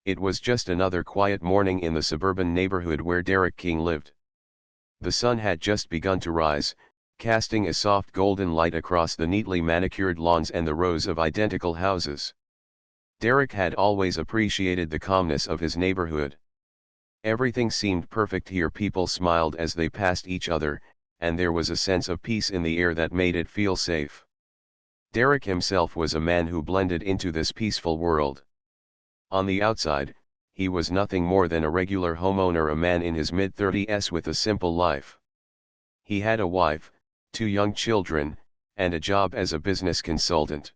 It was just another quiet morning in the suburban neighborhood where Derek King lived. The sun had just begun to rise, casting a soft golden light across the neatly manicured lawns and the rows of identical houses. Derek had always appreciated the calmness of his neighborhood. Everything seemed perfect here. People smiled as they passed each other, and there was a sense of peace in the air that made it feel safe. Derek himself was a man who blended into this peaceful world. On the outside, he was nothing more than a regular homeowner, a man in his mid-30s with a simple life. He had a wife, 2 young children, and a job as a business consultant.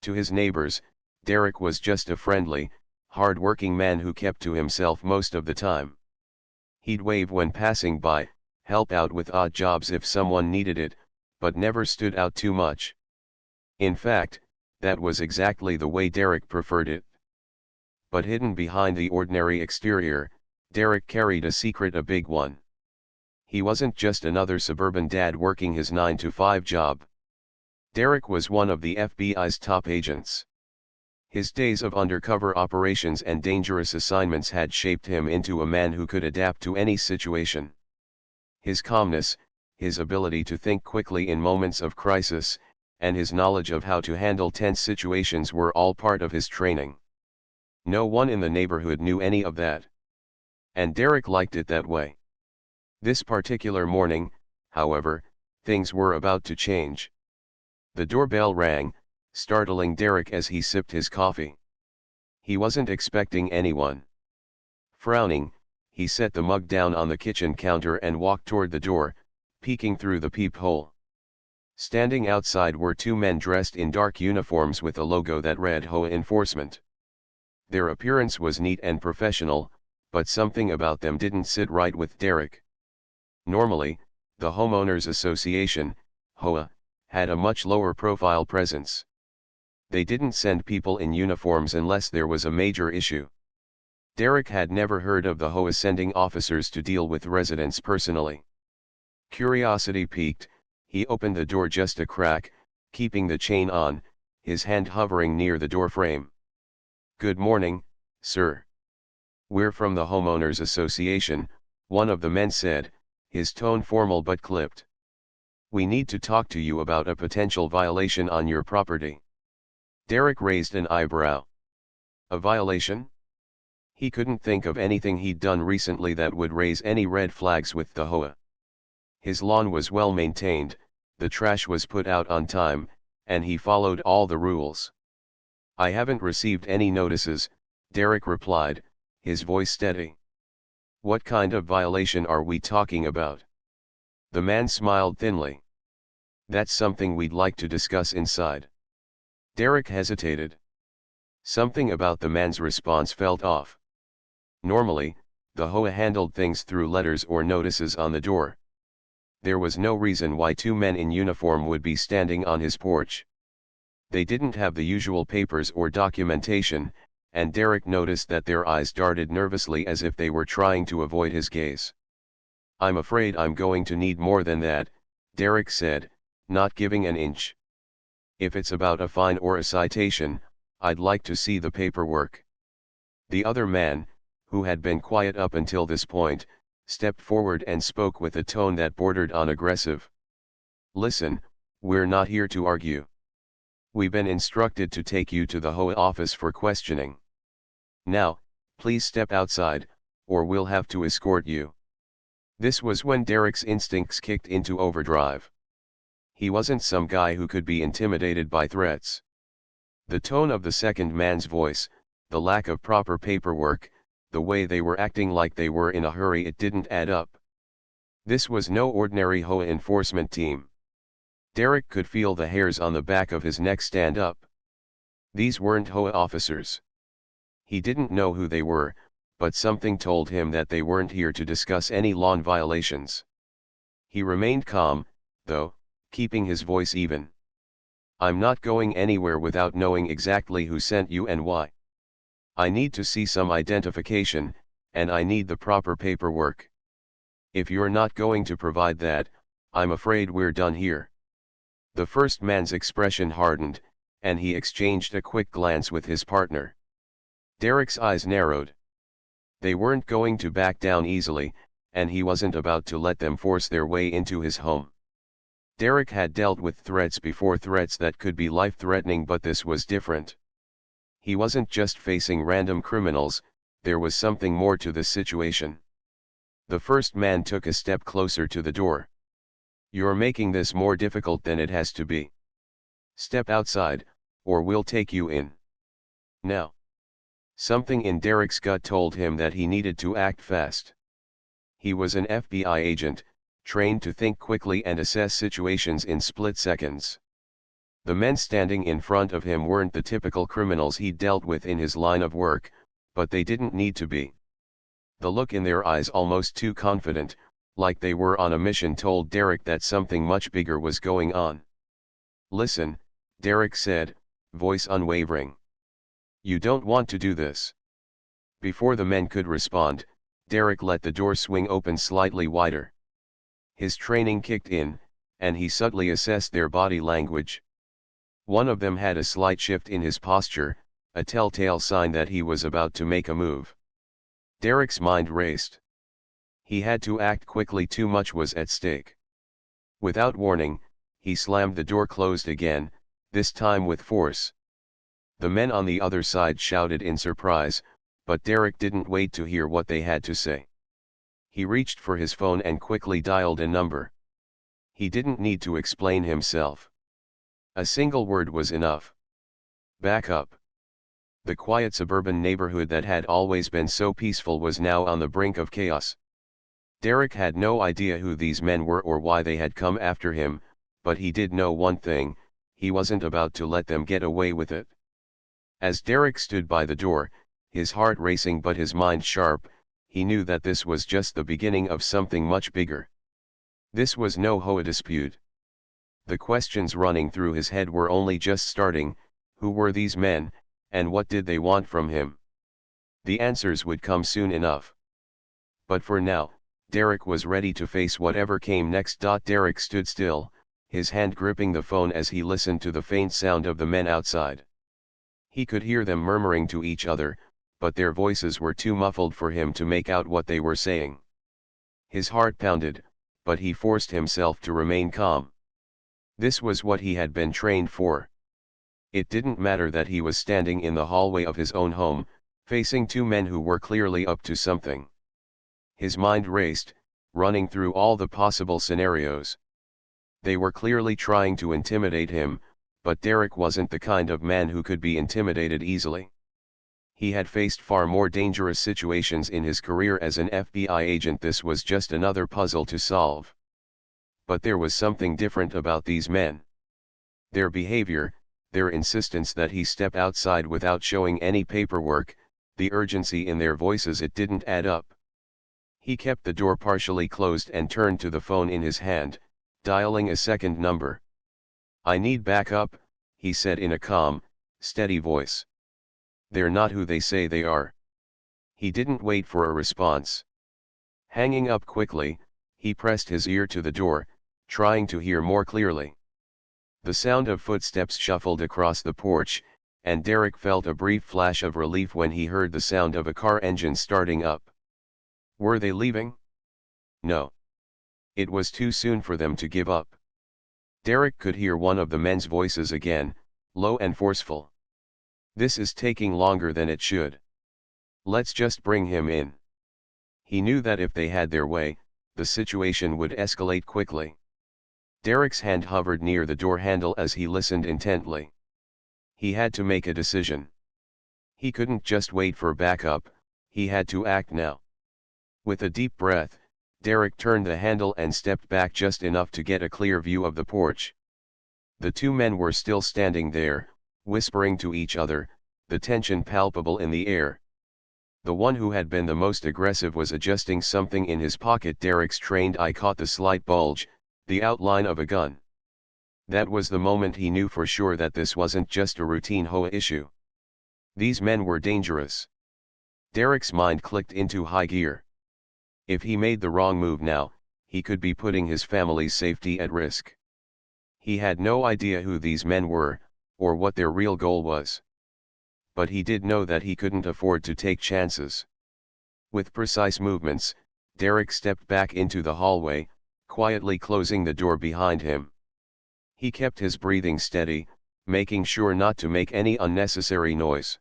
To his neighbors, Derek was just a friendly, hard-working man who kept to himself most of the time. He'd wave when passing by, help out with odd jobs if someone needed it, but never stood out too much. In fact, that was exactly the way Derek preferred it. But hidden behind the ordinary exterior, Derek carried a secret, a big one. He wasn't just another suburban dad working his 9-to-5 job. Derek was one of the FBI's top agents. His days of undercover operations and dangerous assignments had shaped him into a man who could adapt to any situation. His calmness, his ability to think quickly in moments of crisis, and his knowledge of how to handle tense situations were all part of his training. No one in the neighborhood knew any of that. And Derek liked it that way. This particular morning, however, things were about to change. The doorbell rang, startling Derek as he sipped his coffee. He wasn't expecting anyone. Frowning, he set the mug down on the kitchen counter and walked toward the door, peeking through the peephole. Standing outside were 2 men dressed in dark uniforms with a logo that read HOA Enforcement. Their appearance was neat and professional, but something about them didn't sit right with Derek. Normally, the Homeowners Association, HOA, had a much lower profile presence. They didn't send people in uniforms unless there was a major issue. Derek had never heard of the HOA sending officers to deal with residents personally. Curiosity piqued, he opened the door just a crack, keeping the chain on, his hand hovering near the door frame. "Good morning, sir. We're from the Homeowners Association," one of the men said, his tone formal but clipped. "We need to talk to you about a potential violation on your property." Derek raised an eyebrow. A violation? He couldn't think of anything he'd done recently that would raise any red flags with the HOA. His lawn was well maintained, the trash was put out on time, and he followed all the rules. "I haven't received any notices," Derek replied, his voice steady. "What kind of violation are we talking about?" The man smiled thinly. "That's something we'd like to discuss inside." Derek hesitated. Something about the man's response felt off. Normally, the HOA handled things through letters or notices on the door. There was no reason why 2 men in uniform would be standing on his porch. They didn't have the usual papers or documentation, and Derek noticed that their eyes darted nervously as if they were trying to avoid his gaze. "I'm afraid I'm going to need more than that," Derek said, not giving an inch. "If it's about a fine or a citation, I'd like to see the paperwork." The other man, who had been quiet up until this point, stepped forward and spoke with a tone that bordered on aggressive. "Listen, we're not here to argue. We've been instructed to take you to the HOA office for questioning. Now, please step outside, or we'll have to escort you." This was when Derek's instincts kicked into overdrive. He wasn't some guy who could be intimidated by threats. The tone of the second man's voice, the lack of proper paperwork, the way they were acting like they were in a hurry, it didn't add up. This was no ordinary HOA enforcement team. Derek could feel the hairs on the back of his neck stand up. These weren't HOA officers. He didn't know who they were, but something told him that they weren't here to discuss any lawn violations. He remained calm, though, keeping his voice even. "I'm not going anywhere without knowing exactly who sent you and why. I need to see some identification, and I need the proper paperwork. If you're not going to provide that, I'm afraid we're done here." The first man's expression hardened, and he exchanged a quick glance with his partner. Derek's eyes narrowed. They weren't going to back down easily, and he wasn't about to let them force their way into his home. Derek had dealt with threats before, threats that could be life-threatening, but this was different. He wasn't just facing random criminals, there was something more to the situation. The first man took a step closer to the door. "You're making this more difficult than it has to be. Step outside, or we'll take you in. Now." Something in Derek's gut told him that he needed to act fast. He was an FBI agent, trained to think quickly and assess situations in split seconds. The men standing in front of him weren't the typical criminals he'd dealt with in his line of work, but they didn't need to be. The look in their eyes, almost too confident, like they were on a mission, told Derek that something much bigger was going on. "Listen," Derek said, voice unwavering. "You don't want to do this." Before the men could respond, Derek let the door swing open slightly wider. His training kicked in, and he subtly assessed their body language. One of them had a slight shift in his posture, a telltale sign that he was about to make a move. Derek's mind raced. He had to act quickly, too much was at stake. Without warning, he slammed the door closed again, this time with force. The men on the other side shouted in surprise, but Derek didn't wait to hear what they had to say. He reached for his phone and quickly dialed a number. He didn't need to explain himself. A single word was enough. Back up. The quiet suburban neighborhood that had always been so peaceful was now on the brink of chaos. Derek had no idea who these men were or why they had come after him, but he did know one thing: he wasn't about to let them get away with it. As Derek stood by the door, his heart racing but his mind sharp, he knew that this was just the beginning of something much bigger. This was no HOA dispute. The questions running through his head were only just starting: who were these men, and what did they want from him? The answers would come soon enough. But for now, Derek was ready to face whatever came next. Derek stood still, his hand gripping the phone as he listened to the faint sound of the men outside. He could hear them murmuring to each other, but their voices were too muffled for him to make out what they were saying. His heart pounded, but he forced himself to remain calm. This was what he had been trained for. It didn't matter that he was standing in the hallway of his own home, facing two men who were clearly up to something. His mind raced, running through all the possible scenarios. They were clearly trying to intimidate him, but Derek wasn't the kind of man who could be intimidated easily. He had faced far more dangerous situations in his career as an FBI agent. This was just another puzzle to solve. But there was something different about these men. Their behavior, their insistence that he step outside without showing any paperwork, the urgency in their voices, it didn't add up. He kept the door partially closed and turned to the phone in his hand, dialing a second number. "I need backup," he said in a calm, steady voice. "They're not who they say they are." He didn't wait for a response. Hanging up quickly, he pressed his ear to the door, trying to hear more clearly. The sound of footsteps shuffled across the porch, and Derek felt a brief flash of relief when he heard the sound of a car engine starting up. Were they leaving? No. It was too soon for them to give up. Derek could hear one of the men's voices again, low and forceful. "This is taking longer than it should. Let's just bring him in." He knew that if they had their way, the situation would escalate quickly. Derek's hand hovered near the door handle as he listened intently. He had to make a decision. He couldn't just wait for backup, he had to act now. With a deep breath, Derek turned the handle and stepped back just enough to get a clear view of the porch. The two men were still standing there, whispering to each other, the tension palpable in the air. The one who had been the most aggressive was adjusting something in his pocket. Derek's trained eye caught the slight bulge, the outline of a gun. That was the moment he knew for sure that this wasn't just a routine HOA issue. These men were dangerous. Derek's mind clicked into high gear. If he made the wrong move now, he could be putting his family's safety at risk. He had no idea who these men were, or what their real goal was. but he did know that he couldn't afford to take chances. With precise movements, Derek stepped back into the hallway, quietly closing the door behind him. He kept his breathing steady, making sure not to make any unnecessary noise.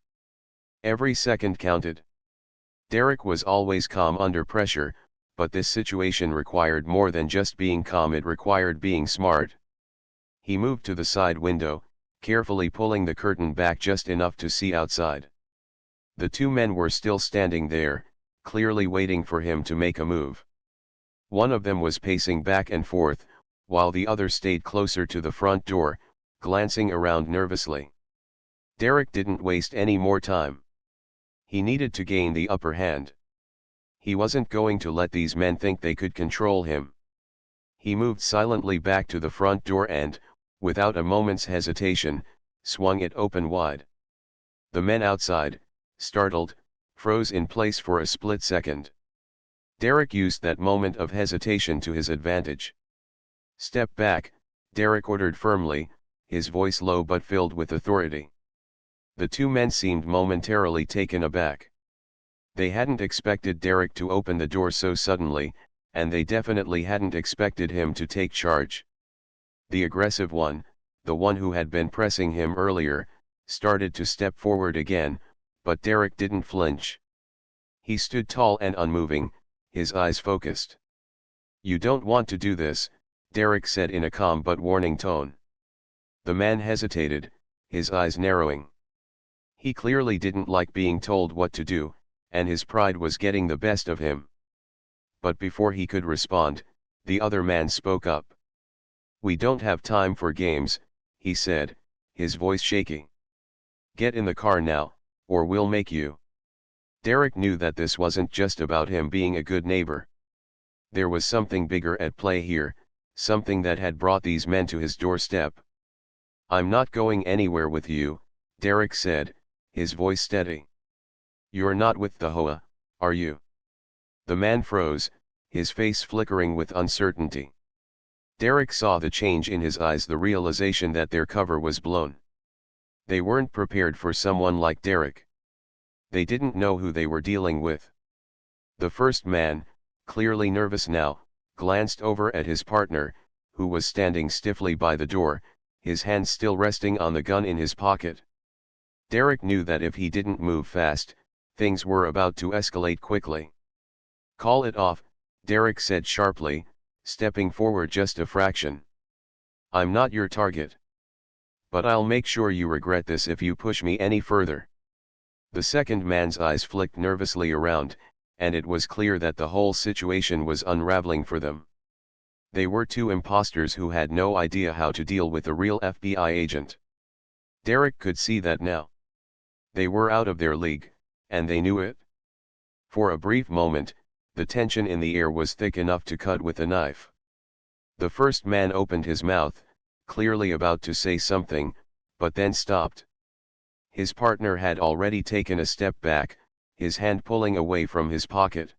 Every second counted. Derek was always calm under pressure, but this situation required more than just being calm, it required being smart. He moved to the side window, carefully pulling the curtain back just enough to see outside. The two men were still standing there, clearly waiting for him to make a move. One of them was pacing back and forth, while the other stayed closer to the front door, glancing around nervously. Derek didn't waste any more time. He needed to gain the upper hand. He wasn't going to let these men think they could control him. He moved silently back to the front door and, without a moment's hesitation, swung it open wide. The men outside, startled, froze in place for a split second. Derek used that moment of hesitation to his advantage. "Step back," Derek ordered firmly, his voice low but filled with authority. The two men seemed momentarily taken aback. They hadn't expected Derek to open the door so suddenly, and they definitely hadn't expected him to take charge. The aggressive one, the one who had been pressing him earlier, started to step forward again, but Derek didn't flinch. He stood tall and unmoving, his eyes focused. "You don't want to do this," Derek said in a calm but warning tone. The man hesitated, his eyes narrowing. He clearly didn't like being told what to do, and his pride was getting the best of him. But before he could respond, the other man spoke up. "We don't have time for games," he said, his voice shaking. "Get in the car now, or we'll make you." Derek knew that this wasn't just about him being a good neighbor. There was something bigger at play here, something that had brought these men to his doorstep. "I'm not going anywhere with you," Derek said, his voice steady. "You're not with the HOA, are you?" The man froze, his face flickering with uncertainty. Derek saw the change in his eyes, the realization that their cover was blown. They weren't prepared for someone like Derek. They didn't know who they were dealing with. The first man, clearly nervous now, glanced over at his partner, who was standing stiffly by the door, his hand still resting on the gun in his pocket. Derek knew that if he didn't move fast, things were about to escalate quickly. "Call it off," Derek said sharply, stepping forward just a fraction. "I'm not your target. But I'll make sure you regret this if you push me any further." The second man's eyes flicked nervously around, and it was clear that the whole situation was unraveling for them. They were two imposters who had no idea how to deal with a real FBI agent. Derek could see that now. They were out of their league, and they knew it. For a brief moment, the tension in the air was thick enough to cut with a knife. The first man opened his mouth, clearly about to say something, but then stopped. His partner had already taken a step back, his hand pulling away from his pocket.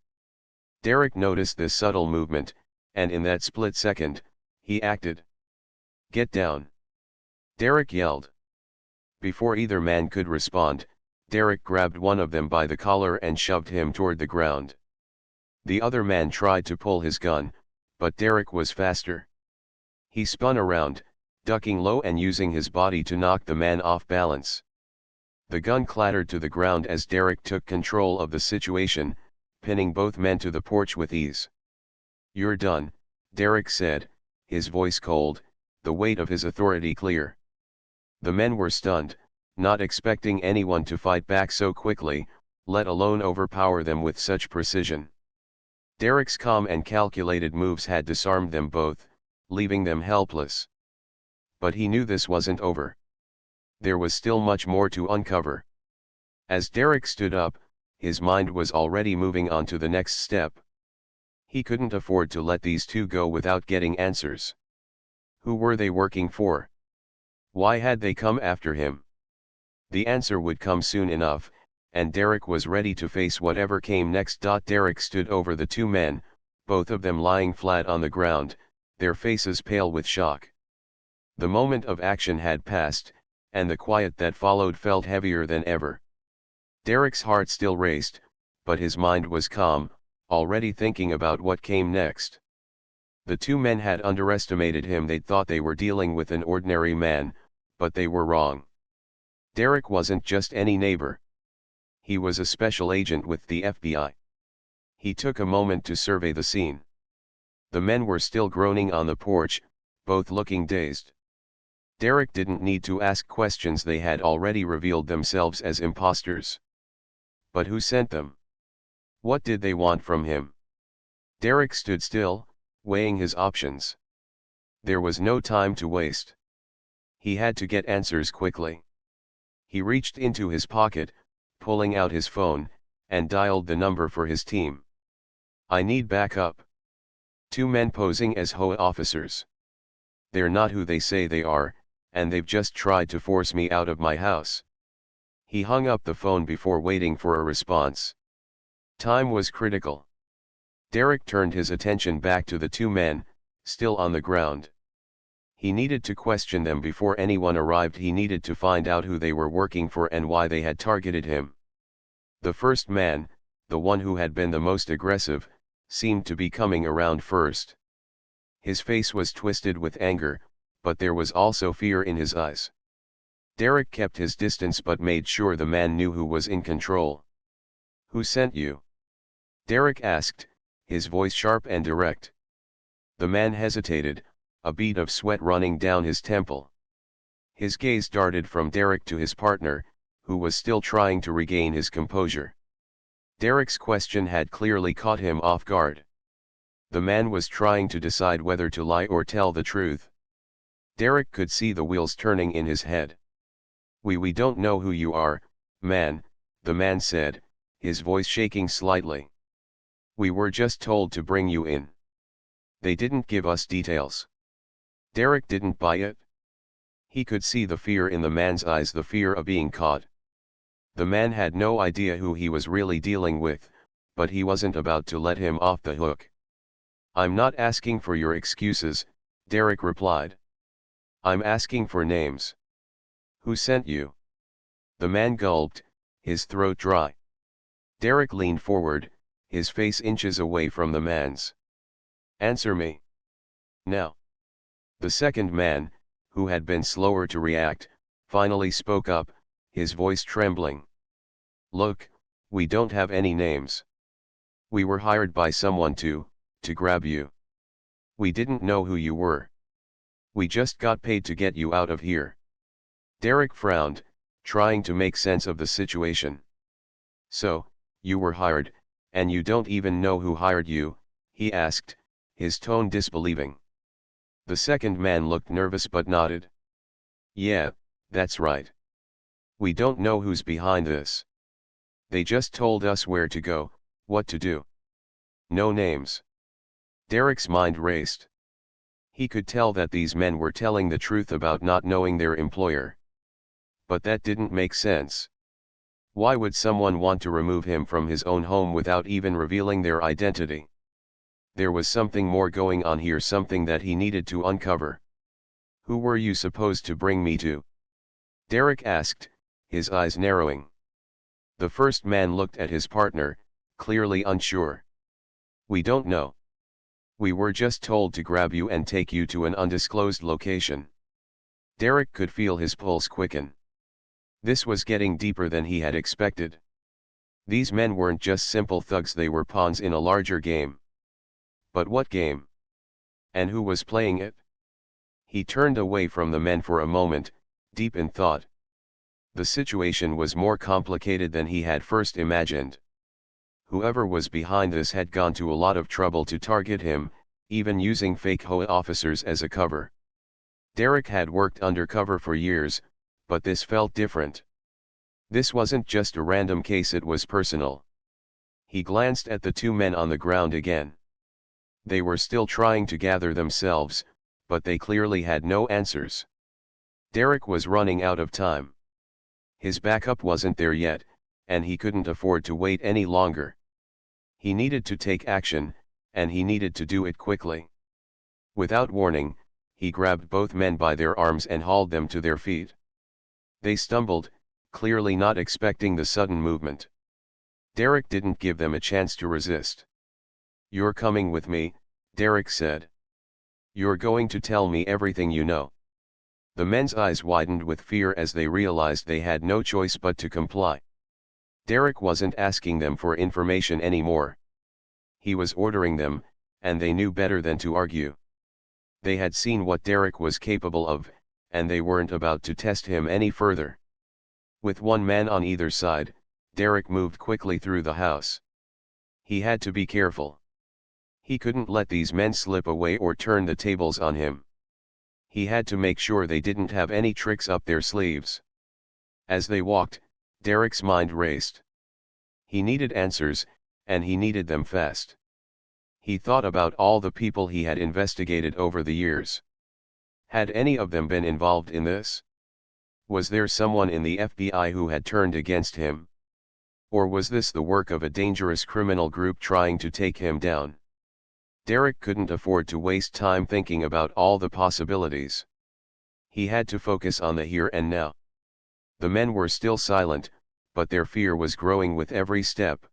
Derek noticed this subtle movement, and in that split second, he acted. "Get down!" Derek yelled. Before either man could respond, Derek grabbed one of them by the collar and shoved him toward the ground. The other man tried to pull his gun, but Derek was faster. He spun around, ducking low and using his body to knock the man off balance. The gun clattered to the ground as Derek took control of the situation, pinning both men to the porch with ease. "You're done," Derek said, his voice cold, the weight of his authority clear. The men were stunned, not expecting anyone to fight back so quickly, let alone overpower them with such precision. Derek's calm and calculated moves had disarmed them both, leaving them helpless. But he knew this wasn't over. There was still much more to uncover. As Derek stood up, his mind was already moving on to the next step. He couldn't afford to let these two go without getting answers. Who were they working for? Why had they come after him? The answer would come soon enough, and Derek was ready to face whatever came next. Derek stood over the two men, both of them lying flat on the ground, their faces pale with shock. The moment of action had passed, and the quiet that followed felt heavier than ever. Derek's heart still raced, but his mind was calm, already thinking about what came next. The two men had underestimated him. They thought they were dealing with an ordinary man, but they were wrong. Derek wasn't just any neighbor. He was a special agent with the FBI. He took a moment to survey the scene. The men were still groaning on the porch, both looking dazed. Derek didn't need to ask questions. They had already revealed themselves as imposters. But who sent them? What did they want from him? Derek stood still, weighing his options. There was no time to waste. He had to get answers quickly. He reached into his pocket, pulling out his phone, and dialed the number for his team. I need backup. Two men posing as HOA officers. They're not who they say they are, and they've just tried to force me out of my house. He hung up the phone before waiting for a response. Time was critical. Derek turned his attention back to the two men, still on the ground. He needed to question them before anyone arrived. He needed to find out who they were working for and why they had targeted him. The first man, the one who had been the most aggressive, seemed to be coming around first. His face was twisted with anger, but there was also fear in his eyes. Derek kept his distance but made sure the man knew who was in control. Who sent you? Derek asked, his voice sharp and direct. The man hesitated, a bead of sweat running down his temple. His gaze darted from Derek to his partner, who was still trying to regain his composure. Derek's question had clearly caught him off guard. The man was trying to decide whether to lie or tell the truth. Derek could see the wheels turning in his head. We don't know who you are, man," the man said, his voice shaking slightly. "We were just told to bring you in. They didn't give us details." Derek didn't buy it. He could see the fear in the man's eyes, the fear of being caught. The man had no idea who he was really dealing with, but he wasn't about to let him off the hook. "I'm not asking for your excuses," Derek replied. "I'm asking for names. Who sent you?" The man gulped, his throat dry. Derek leaned forward, his face inches away from the man's. "Answer me. Now." The second man, who had been slower to react, finally spoke up, his voice trembling. "Look, we don't have any names. We were hired by someone to grab you. We didn't know who you were. We just got paid to get you out of here." Derek frowned, trying to make sense of the situation. "So, you were hired, and you don't even know who hired you?" he asked, his tone disbelieving. The second man looked nervous but nodded. "Yeah, that's right. We don't know who's behind this. They just told us where to go, what to do. No names." Derek's mind raced. He could tell that these men were telling the truth about not knowing their employer. But that didn't make sense. Why would someone want to remove him from his own home without even revealing their identity? There was something more going on here, something that he needed to uncover. "Who were you supposed to bring me to?" Derek asked, his eyes narrowing. The first man looked at his partner, clearly unsure. "We don't know. We were just told to grab you and take you to an undisclosed location." Derek could feel his pulse quicken. This was getting deeper than he had expected. These men weren't just simple thugs, they were pawns in a larger game. But what game? And who was playing it? He turned away from the men for a moment, deep in thought. The situation was more complicated than he had first imagined. Whoever was behind this had gone to a lot of trouble to target him, even using fake HOA officers as a cover. Derek had worked undercover for years, but this felt different. This wasn't just a random case, it was personal. He glanced at the two men on the ground again. They were still trying to gather themselves, but they clearly had no answers. Derek was running out of time. His backup wasn't there yet, and he couldn't afford to wait any longer. He needed to take action, and he needed to do it quickly. Without warning, he grabbed both men by their arms and hauled them to their feet. They stumbled, clearly not expecting the sudden movement. Derek didn't give them a chance to resist. "You're coming with me," Derek said. "You're going to tell me everything you know." The men's eyes widened with fear as they realized they had no choice but to comply. Derek wasn't asking them for information anymore. He was ordering them, and they knew better than to argue. They had seen what Derek was capable of, and they weren't about to test him any further. With one man on either side, Derek moved quickly through the house. He had to be careful. He couldn't let these men slip away or turn the tables on him. He had to make sure they didn't have any tricks up their sleeves. As they walked, Derek's mind raced. He needed answers, and he needed them fast. He thought about all the people he had investigated over the years. Had any of them been involved in this? Was there someone in the FBI who had turned against him? Or was this the work of a dangerous criminal group trying to take him down? Derek couldn't afford to waste time thinking about all the possibilities. He had to focus on the here and now. The men were still silent, but their fear was growing with every step.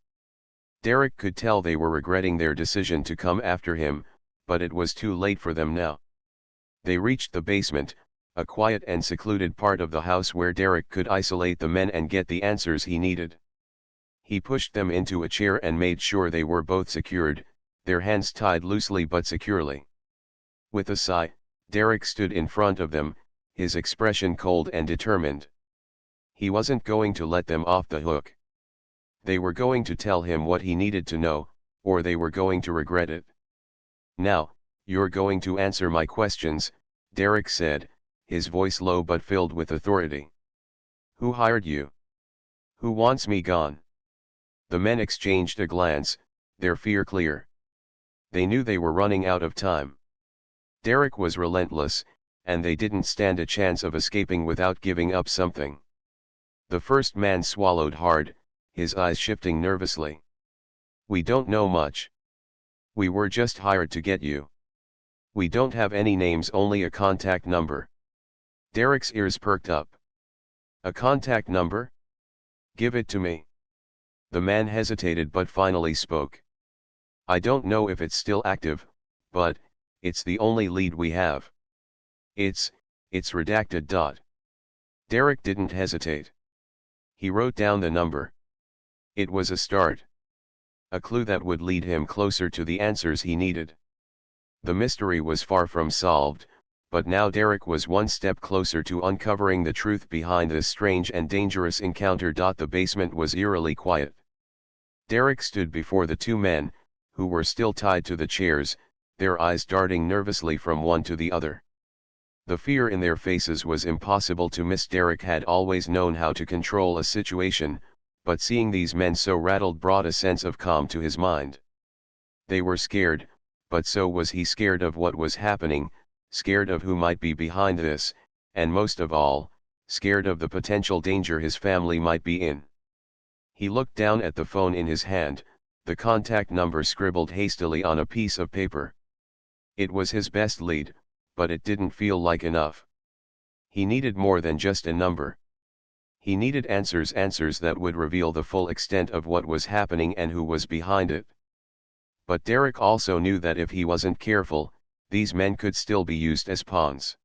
Derek could tell they were regretting their decision to come after him, but it was too late for them now. They reached the basement, a quiet and secluded part of the house where Derek could isolate the men and get the answers he needed. He pushed them into a chair and made sure they were both secured, their hands tied loosely but securely. With a sigh, Derek stood in front of them, his expression cold and determined. He wasn't going to let them off the hook. They were going to tell him what he needed to know, or they were going to regret it. "Now, you're going to answer my questions," Derek said, his voice low but filled with authority. "Who hired you? Who wants me gone?" The men exchanged a glance, their fear clear. They knew they were running out of time. Derek was relentless, and they didn't stand a chance of escaping without giving up something. The first man swallowed hard, his eyes shifting nervously. "We don't know much. We were just hired to get you. We don't have any names, only a contact number." Derek's ears perked up. "A contact number? Give it to me." The man hesitated but finally spoke. "I don't know if it's still active, but it's the only lead we have. It's redacted. Derek didn't hesitate. He wrote down the number. It was a start. A clue that would lead him closer to the answers he needed. The mystery was far from solved, but now Derek was one step closer to uncovering the truth behind this strange and dangerous encounter. The basement was eerily quiet. Derek stood before the two men, who were still tied to the chairs, their eyes darting nervously from one to the other. The fear in their faces was impossible to miss. Derek had always known how to control a situation, but seeing these men so rattled brought a sense of calm to his mind. They were scared, but so was he, scared of what was happening, scared of who might be behind this, and most of all, scared of the potential danger his family might be in. He looked down at the phone in his hand, the contact number scribbled hastily on a piece of paper. It was his best lead, but it didn't feel like enough. He needed more than just a number. He needed answers that would reveal the full extent of what was happening and who was behind it. But Derek also knew that if he wasn't careful, these men could still be used as pawns.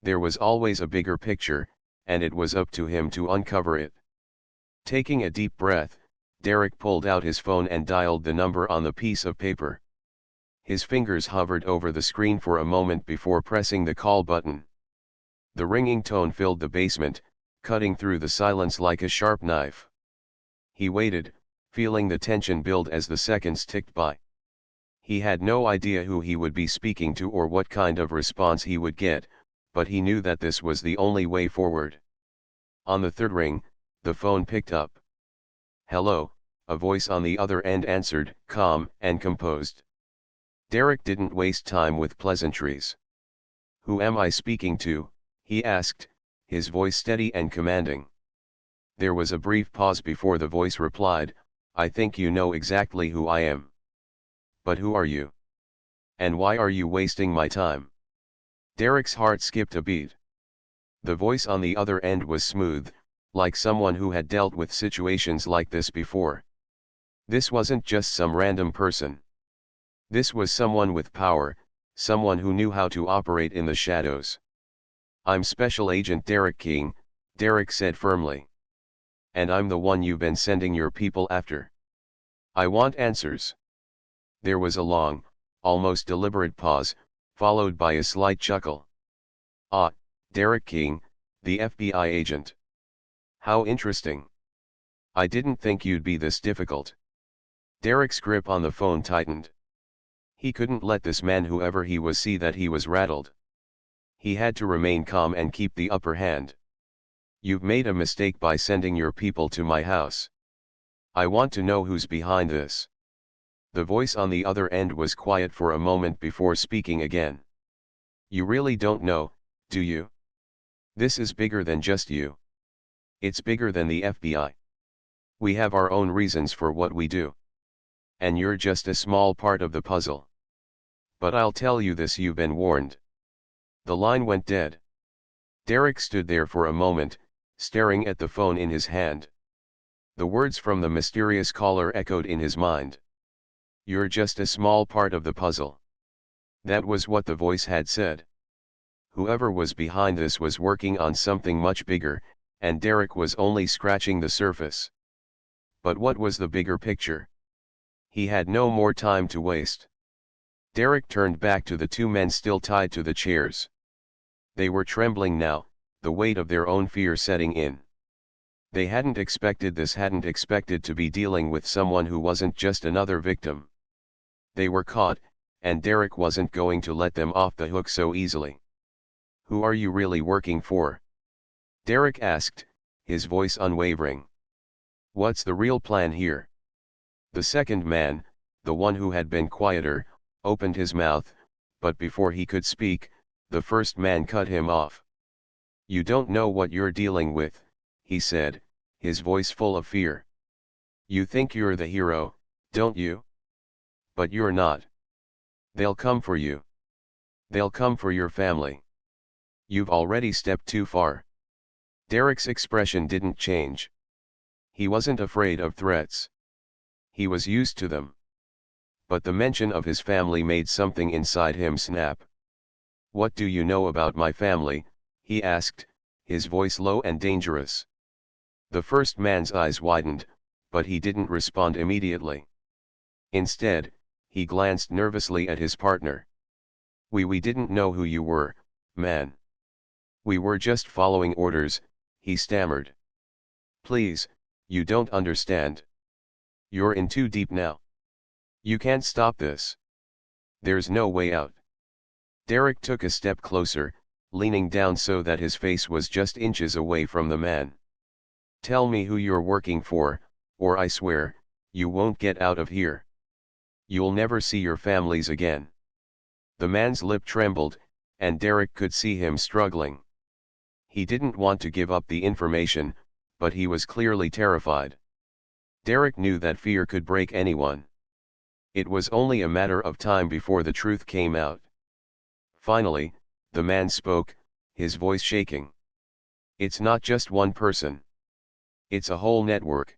There was always a bigger picture, and it was up to him to uncover it. Taking a deep breath, Derek pulled out his phone and dialed the number on the piece of paper. His fingers hovered over the screen for a moment before pressing the call button. The ringing tone filled the basement, cutting through the silence like a sharp knife. He waited, feeling the tension build as the seconds ticked by. He had no idea who he would be speaking to or what kind of response he would get, but he knew that this was the only way forward. On the third ring, the phone picked up. "Hello," a voice on the other end answered, calm and composed. Derek didn't waste time with pleasantries. "Who am I speaking to?" he asked, his voice steady and commanding. There was a brief pause before the voice replied, "I think you know exactly who I am. But who are you? And why are you wasting my time?" Derek's heart skipped a beat. The voice on the other end was smooth, like someone who had dealt with situations like this before. This wasn't just some random person. This was someone with power, someone who knew how to operate in the shadows. "I'm Special Agent Derek King," Derek said firmly. "And I'm the one you've been sending your people after. I want answers." There was a long, almost deliberate pause, followed by a slight chuckle. "Ah, Derek King, the FBI agent. How interesting. I didn't think you'd be this difficult." Derek's grip on the phone tightened. He couldn't let this man, whoever he was, see that he was rattled. He had to remain calm and keep the upper hand. "You've made a mistake by sending your people to my house. I want to know who's behind this." The voice on the other end was quiet for a moment before speaking again. "You really don't know, do you? This is bigger than just you. It's bigger than the FBI. We have our own reasons for what we do. And you're just a small part of the puzzle. But I'll tell you this, you've been warned." The line went dead. Derek stood there for a moment, staring at the phone in his hand. The words from the mysterious caller echoed in his mind. "You're just a small part of the puzzle." That was what the voice had said. Whoever was behind this was working on something much bigger, and Derek was only scratching the surface. But what was the bigger picture? He had no more time to waste. Derek turned back to the two men still tied to the chairs. They were trembling now, the weight of their own fear setting in. They hadn't expected this, hadn't expected to be dealing with someone who wasn't just another victim. They were caught, and Derek wasn't going to let them off the hook so easily. "Who are you really working for?" Derek asked, his voice unwavering. "What's the real plan here?" The second man, the one who had been quieter, opened his mouth, but before he could speak, the first man cut him off. "You don't know what you're dealing with," he said, his voice full of fear. "You think you're the hero, don't you? But you're not. They'll come for you. They'll come for your family. You've already stepped too far." Derek's expression didn't change. He wasn't afraid of threats. He was used to them. But the mention of his family made something inside him snap. "What do you know about my family?" he asked, his voice low and dangerous. The first man's eyes widened, but he didn't respond immediately. Instead, he glanced nervously at his partner. We didn't know who you were, man. We were just following orders," he stammered. "Please, you don't understand. You're in too deep now. You can't stop this. There's no way out." Derek took a step closer, leaning down so that his face was just inches away from the man. "Tell me who you're working for, or I swear, you won't get out of here. You'll never see your families again." The man's lip trembled, and Derek could see him struggling. He didn't want to give up the information, but he was clearly terrified. Derek knew that fear could break anyone. It was only a matter of time before the truth came out. Finally, the man spoke, his voice shaking. "It's not just one person. It's a whole network.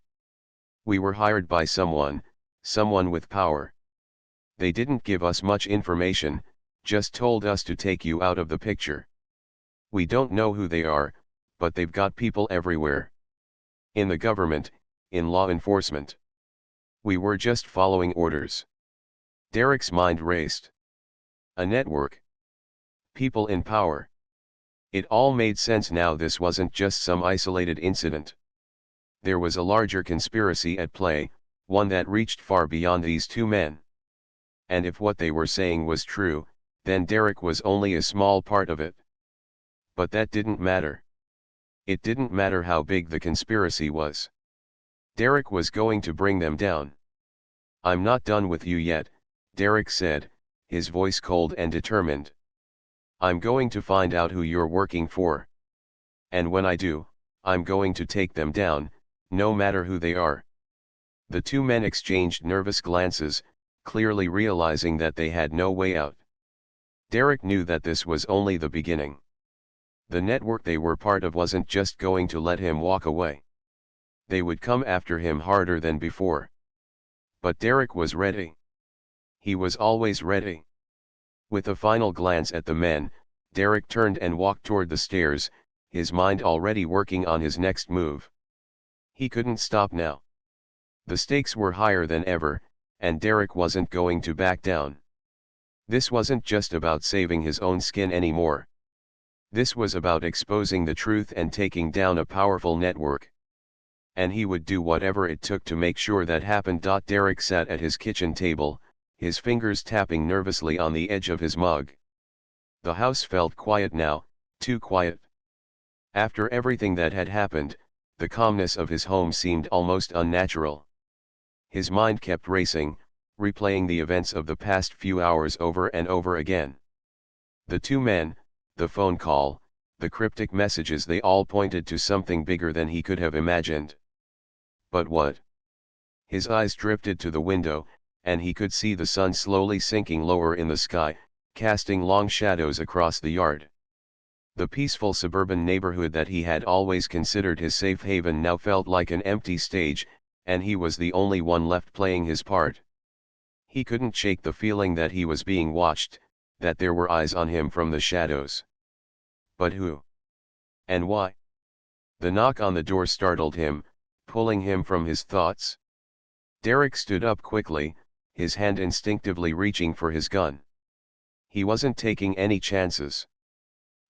We were hired by someone with power. They didn't give us much information, just told us to take you out of the picture. We don't know who they are, but they've got people everywhere. In the government, in law enforcement. We were just following orders." Derek's mind raced. A network. People in power. It all made sense now. This wasn't just some isolated incident. There was a larger conspiracy at play, one that reached far beyond these two men. And if what they were saying was true, then Derek was only a small part of it. But that didn't matter. It didn't matter how big the conspiracy was. Derek was going to bring them down. "I'm not done with you yet," Derek said, his voice cold and determined. "I'm going to find out who you're working for. And when I do, I'm going to take them down, no matter who they are." The two men exchanged nervous glances, clearly realizing that they had no way out. Derek knew that this was only the beginning. The network they were part of wasn't just going to let him walk away. They would come after him harder than before. But Derek was ready. He was always ready. With a final glance at the men, Derek turned and walked toward the stairs, his mind already working on his next move. He couldn't stop now. The stakes were higher than ever, and Derek wasn't going to back down. This wasn't just about saving his own skin anymore. This was about exposing the truth and taking down a powerful network. And he would do whatever it took to make sure that happened. Derek sat at his kitchen table, his fingers tapping nervously on the edge of his mug. The house felt quiet now, too quiet. After everything that had happened, the calmness of his home seemed almost unnatural. His mind kept racing, replaying the events of the past few hours over and over again. The two men, the phone call, the cryptic messages, they all pointed to something bigger than he could have imagined. But what? His eyes drifted to the window, and he could see the sun slowly sinking lower in the sky, casting long shadows across the yard. The peaceful suburban neighborhood that he had always considered his safe haven now felt like an empty stage, and he was the only one left playing his part. He couldn't shake the feeling that he was being watched, that there were eyes on him from the shadows. But who? And why? The knock on the door startled him, pulling him from his thoughts. Derek stood up quickly, his hand instinctively reaching for his gun. He wasn't taking any chances.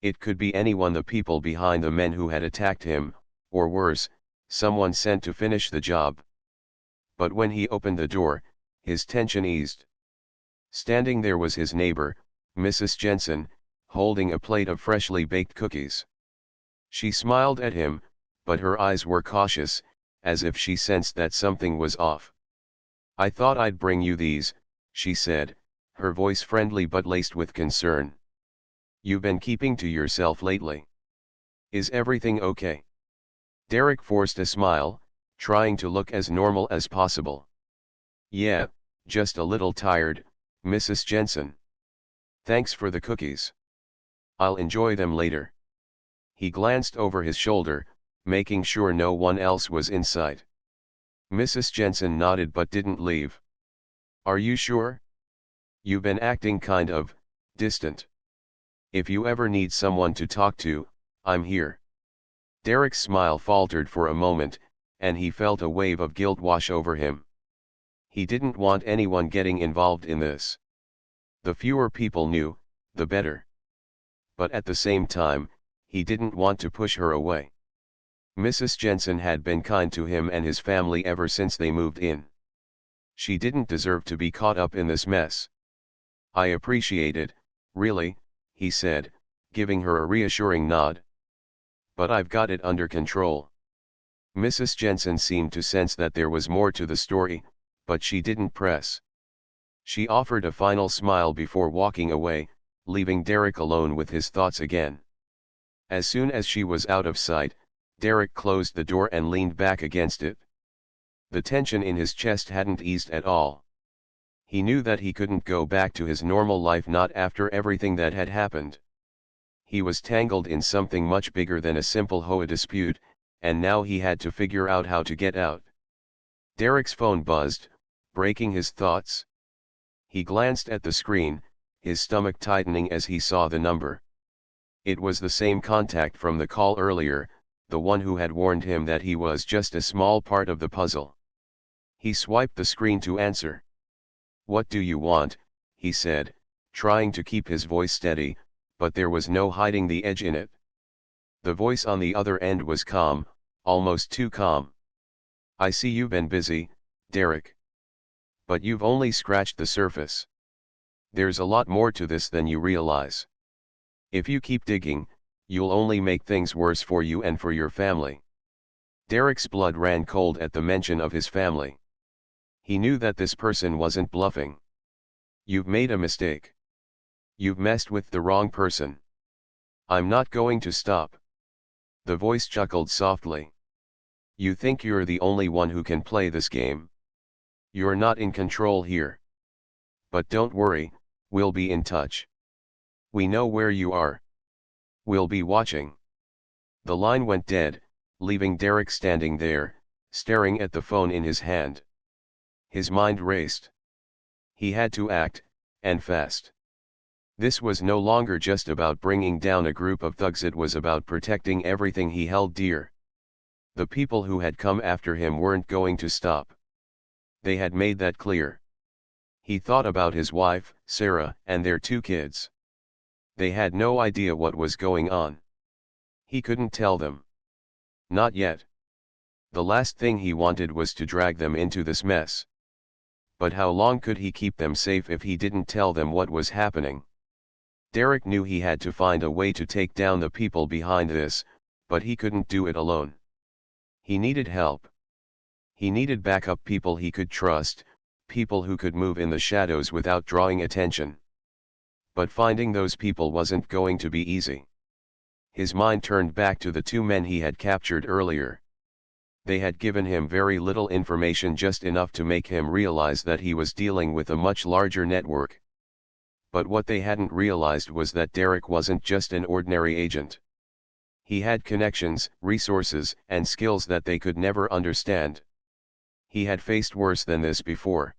It could be anyone, the people behind the men who had attacked him, or worse, someone sent to finish the job. But when he opened the door, his tension eased. Standing there was his neighbor, Mrs. Jensen, holding a plate of freshly baked cookies. She smiled at him, but her eyes were cautious, as if she sensed that something was off. "I thought I'd bring you these," she said, her voice friendly but laced with concern. "You've been keeping to yourself lately. Is everything okay?" Derek forced a smile, trying to look as normal as possible. "Yeah, just a little tired, Mrs. Jensen. Thanks for the cookies. I'll enjoy them later." He glanced over his shoulder, making sure no one else was in sight. Mrs. Jensen nodded but didn't leave. "Are you sure? You've been acting kind of distant. If you ever need someone to talk to, I'm here." Derek's smile faltered for a moment, and he felt a wave of guilt wash over him. He didn't want anyone getting involved in this. The fewer people knew, the better. But at the same time, he didn't want to push her away. Mrs. Jensen had been kind to him and his family ever since they moved in. She didn't deserve to be caught up in this mess. "I appreciate it, really," he said, giving her a reassuring nod. "But I've got it under control." Mrs. Jensen seemed to sense that there was more to the story, but she didn't press. She offered a final smile before walking away, leaving Derek alone with his thoughts again. As soon as she was out of sight, Derek closed the door and leaned back against it. The tension in his chest hadn't eased at all. He knew that he couldn't go back to his normal life, not after everything that had happened. He was tangled in something much bigger than a simple HOA dispute, and now he had to figure out how to get out. Derek's phone buzzed, breaking his thoughts. He glanced at the screen, his stomach tightening as he saw the number. It was the same contact from the call earlier, the one who had warned him that he was just a small part of the puzzle. He swiped the screen to answer. "What do you want?" he said, trying to keep his voice steady, but there was no hiding the edge in it. The voice on the other end was calm, almost too calm. "I see you've been busy, Derek. But you've only scratched the surface. There's a lot more to this than you realize. If you keep digging, you'll only make things worse for you and for your family." Derek's blood ran cold at the mention of his family. He knew that this person wasn't bluffing. "You've made a mistake. You've messed with the wrong person. I'm not going to stop." The voice chuckled softly. "You think you're the only one who can play this game? You're not in control here. But don't worry, we'll be in touch. We know where you are. We'll be watching. The line went dead, leaving Derek standing there, staring at the phone in his hand. His mind raced. He had to act, and fast. This was no longer just about bringing down a group of thugs, it was about protecting everything he held dear. The people who had come after him weren't going to stop. They had made that clear. He thought about his wife, Sarah, and their 2 kids. They had no idea what was going on. He couldn't tell them. Not yet. The last thing he wanted was to drag them into this mess. But how long could he keep them safe if he didn't tell them what was happening? Derek knew he had to find a way to take down the people behind this, but he couldn't do it alone. He needed help. He needed backup, people he could trust, people who could move in the shadows without drawing attention. But finding those people wasn't going to be easy. His mind turned back to the 2 men he had captured earlier. They had given him very little information, just enough to make him realize that he was dealing with a much larger network. But what they hadn't realized was that Derek wasn't just an ordinary agent. He had connections, resources, and skills that they could never understand. He had faced worse than this before.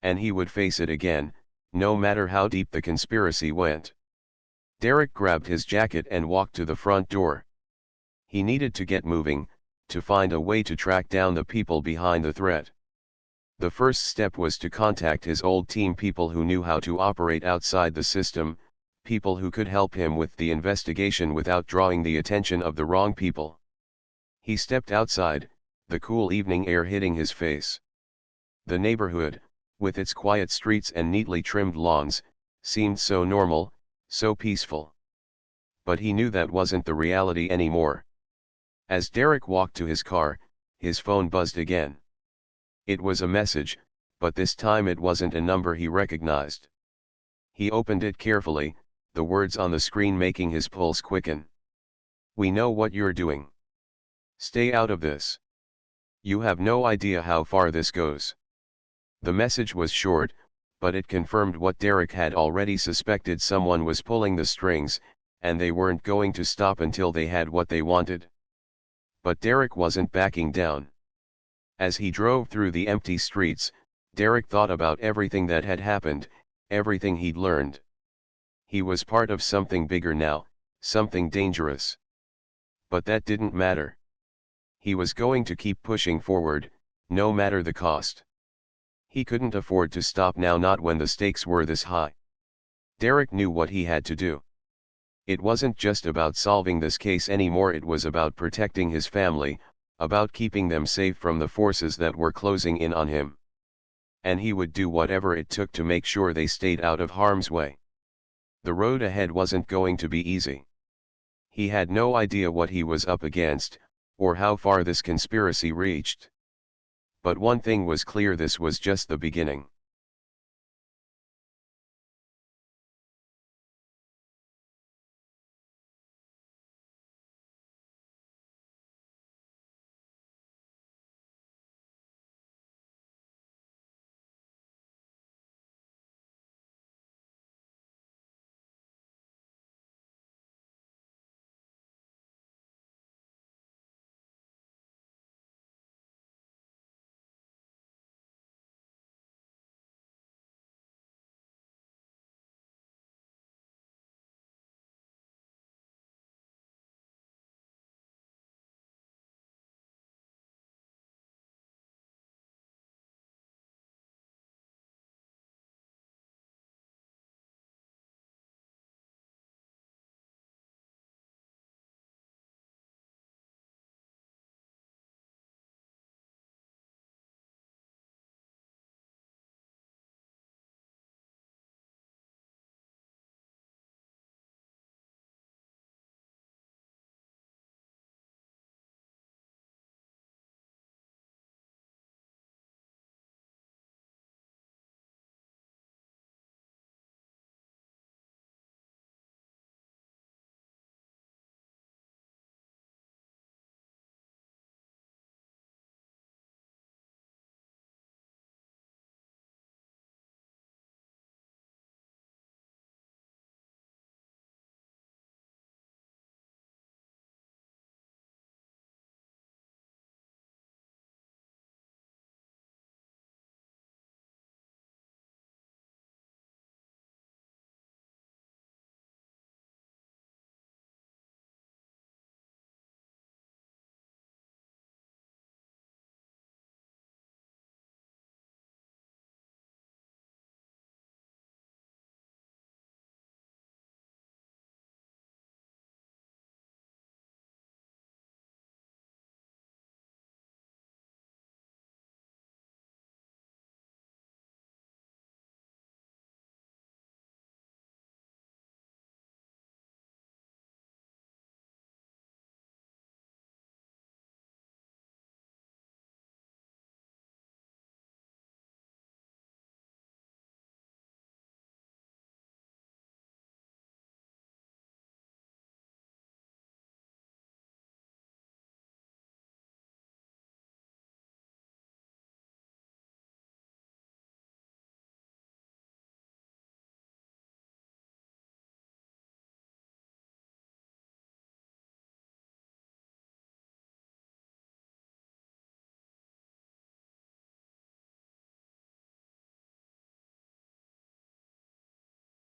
And he would face it again, no matter how deep the conspiracy went. Derek grabbed his jacket and walked to the front door. He needed to get moving, to find a way to track down the people behind the threat. The first step was to contact his old team, people who knew how to operate outside the system, people who could help him with the investigation without drawing the attention of the wrong people. He stepped outside, the cool evening air hitting his face. The neighborhood, with its quiet streets and neatly trimmed lawns, seemed so normal, so peaceful. But he knew that wasn't the reality anymore. As Derek walked to his car, his phone buzzed again. It was a message, but this time it wasn't a number he recognized. He opened it carefully, the words on the screen making his pulse quicken. "We know what you're doing. Stay out of this. You have no idea how far this goes." The message was short, but it confirmed what Derek had already suspected: someone was pulling the strings, and they weren't going to stop until they had what they wanted. But Derek wasn't backing down. As he drove through the empty streets, Derek thought about everything that had happened, everything he'd learned. He was part of something bigger now, something dangerous. But that didn't matter. He was going to keep pushing forward, no matter the cost. He couldn't afford to stop now, not when the stakes were this high. Derek knew what he had to do. It wasn't just about solving this case anymore, it was about protecting his family, about keeping them safe from the forces that were closing in on him. And he would do whatever it took to make sure they stayed out of harm's way. The road ahead wasn't going to be easy. He had no idea what he was up against, or how far this conspiracy reached. But one thing was clear: this was just the beginning.